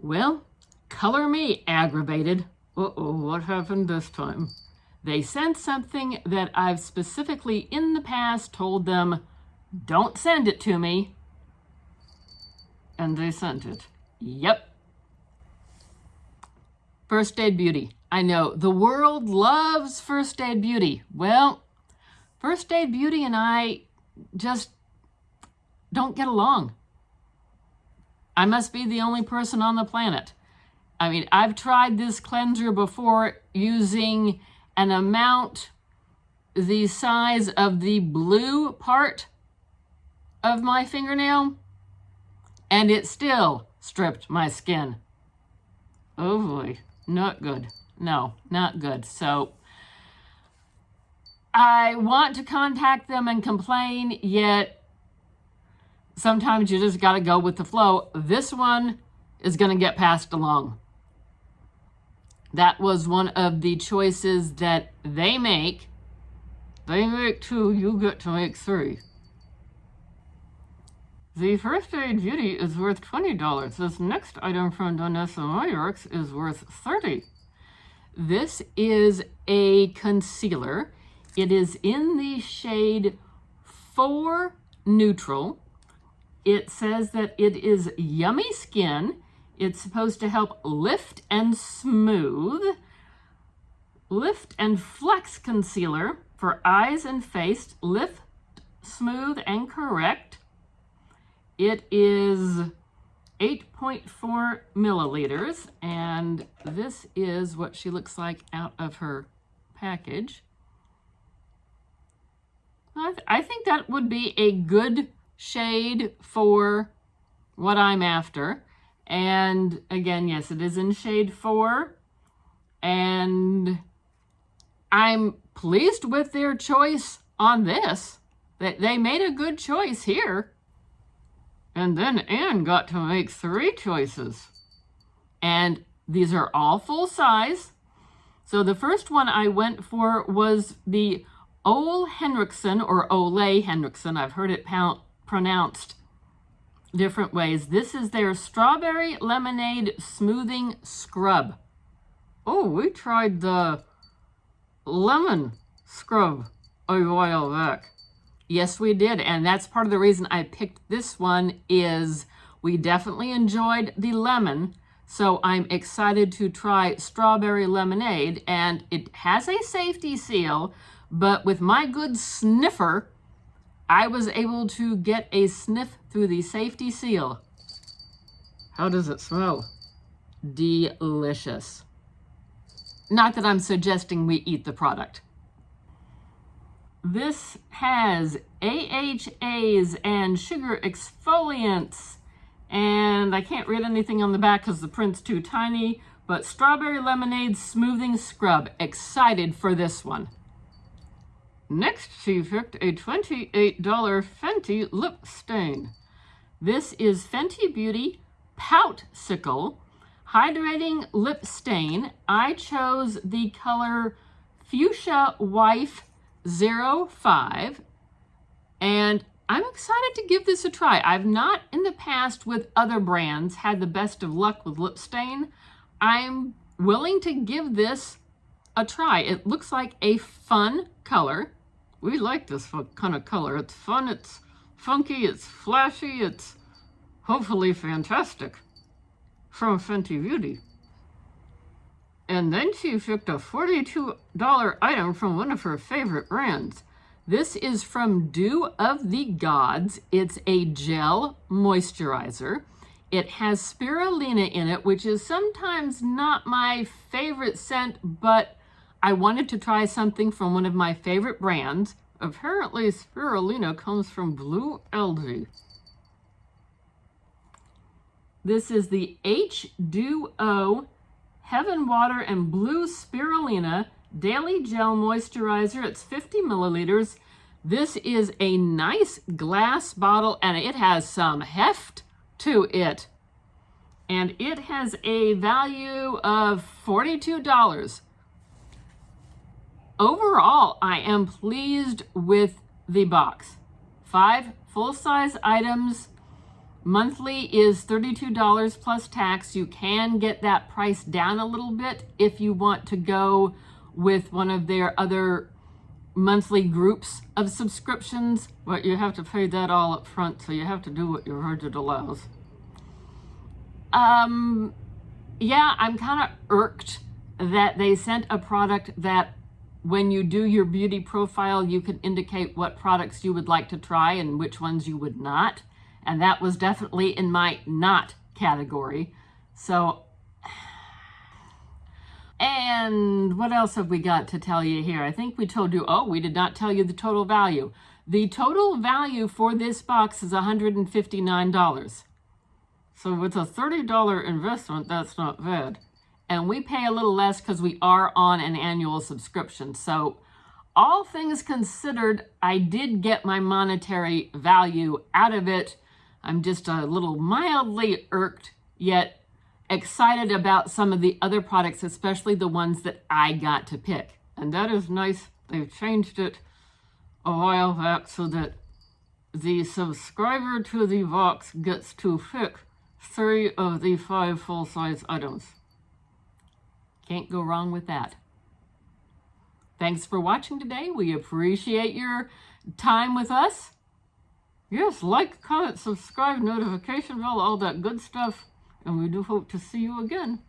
Well, color me aggravated. Uh-oh, what happened this time? They sent something that I've specifically in the past told them, don't send it to me. And they sent it. Yep. First Aid Beauty. I know, the world loves First Aid Beauty. Well, First Aid Beauty and I just don't get along. I must be the only person on the planet. I mean, I've tried this cleanser before using an amount the size of the blue part of my fingernail, and it still stripped my skin. Oh boy, not good. No, not good. So I want to contact them and complain, yet sometimes you just got to go with the flow. This one is going to get passed along. That was one of the choices that they make. They make 2, you get to make 3. The First Aid Beauty is worth $20. This next item from Vanessa Myers is worth $30. This is a concealer. It is in the shade 4 Neutral. It says that it is Yummy Skin. It's supposed to help lift and smooth. Lift and Flex Concealer for eyes and face. Lift, smooth, and correct. It is 8.4 milliliters, and this is what she looks like out of her package. I think that would be a good shade for what I'm after. And again, yes, it is in shade 4, and I'm pleased with their choice on this. They made a good choice here. And then Anne got to make 3 choices. And these are all full size. So the first one I went for was the Ole Henriksen, or Ole Henriksen. I've heard it pronounced different ways. This is their Strawberry Lemonade Smoothing Scrub. Oh, we tried the lemon scrub a while back. Yes, we did, and that's part of the reason I picked this one is we definitely enjoyed the lemon, so I'm excited to try Strawberry Lemonade, and it has a safety seal, but with my good sniffer, I was able to get a sniff through the safety seal. How does it smell? Delicious. Not that I'm suggesting we eat the product. This has AHAs and sugar exfoliants, and I can't read anything on the back because the print's too tiny, but Strawberry Lemonade Smoothing Scrub. Excited for this one. Next, she picked a $28 Fenty lip stain. This is Fenty Beauty Poutsicle Hydrating Lip Stain. I chose the color Fuchsia Wife 05, and I'm excited to give this a try. I've not in the past with other brands had the best of luck with lip stain. I'm willing to give this a try. It looks like a fun color. We like this kind of color. It's fun, it's funky, it's flashy, it's hopefully fantastic from Fenty Beauty. And then she picked a $42 item from one of her favorite brands. This is from Dew of the Gods. It's a gel moisturizer. It has spirulina in it, which is sometimes not my favorite scent, but I wanted to try something from one of my favorite brands. Apparently, spirulina comes from blue algae. This is the H2O Heaven Water and Blue Spirulina Daily Gel Moisturizer. It's 50 milliliters. This is a nice glass bottle, and it has some heft to it. And it has a value of $42. Overall, I am pleased with the box. 5 full-size items. Monthly is $32 plus tax. You can get that price down a little bit if you want to go with one of their other monthly groups of subscriptions, but you have to pay that all up front, so you have to do what your budget allows. Yeah, I'm kind of irked that they sent a product that when you do your beauty profile, you can indicate what products you would like to try and which ones you would not. And that was definitely in my not category. So, and what else have we got to tell you here? I think we told you, oh, we did not tell you the total value. The total value for this box is $159. So with a $30 investment, that's not bad. And we pay a little less because we are on an annual subscription. So all things considered, I did get my monetary value out of it. I'm just a little mildly irked, yet excited about some of the other products, especially the ones that I got to pick. And that is nice. They've changed it a while back so that the subscriber to the box gets to pick 3 of the 5 full-size items. Can't go wrong with that. Thanks for watching today. We appreciate your time with us. Yes, like, comment, subscribe, notification bell, all that good stuff. And we do hope to see you again.